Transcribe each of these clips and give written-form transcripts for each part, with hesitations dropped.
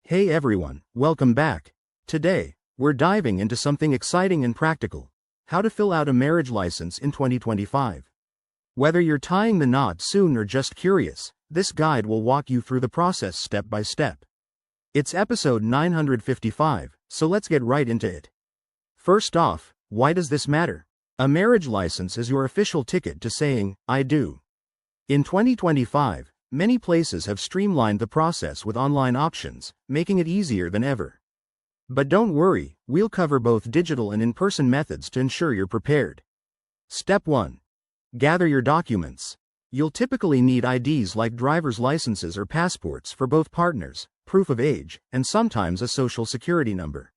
Hey everyone, welcome back. Today, we're diving into something exciting and practical: how to fill out a marriage license in 2025. Whether you're tying the knot soon or just curious, this guide will walk you through the process step by step. It's episode 955, so let's get right into it. First off, why does this matter? A marriage license is your official ticket to saying, "I do." In 2025, many places have streamlined the process with online options, making it easier than ever. But don't worry, we'll cover both digital and in-person methods to ensure you're prepared. Step 1. Gather your documents. You'll typically need IDs like driver's licenses or passports for both partners, proof of age, and sometimes a social security number.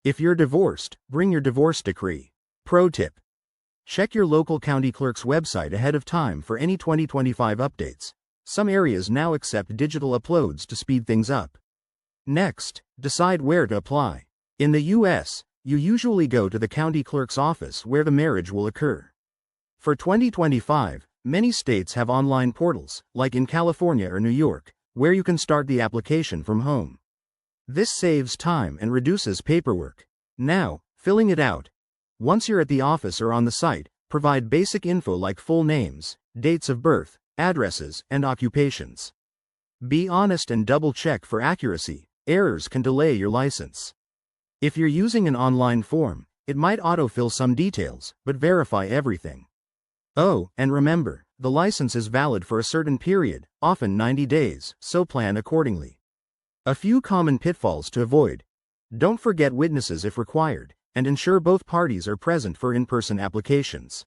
If you're divorced, bring your divorce decree. Pro tip: check your local county clerk's website ahead of time for any 2025 updates. Some areas now accept digital uploads to speed things up. Next, decide where to apply. In the US, you usually go to the county clerk's office where the marriage will occur. For 2025, many states have online portals, like in California or New York, where you can start the application from home. This saves time and reduces paperwork. Now, filling it out. Once you're at the office or on the site, provide basic info like full names, dates of birth, addresses, and occupations. Be honest and double-check for accuracy. Errors can delay your license. If you're using an online form, it might autofill some details, but verify everything. Oh, and remember, the license is valid for a certain period, often 90 days, so plan accordingly. A few common pitfalls to avoid. Don't forget witnesses if required, and ensure both parties are present for in-person applications.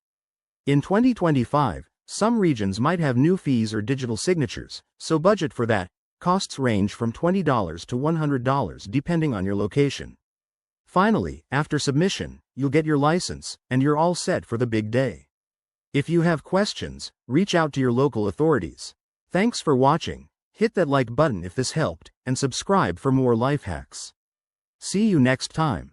In 2025, some regions might have new fees or digital signatures, so budget for that. Costs range from $20 to $100 depending on your location. Finally, after submission, you'll get your license, and you're all set for the big day. If you have questions, reach out to your local authorities. Thanks for watching. Hit that like button if this helped, and subscribe for more life hacks. See you next time.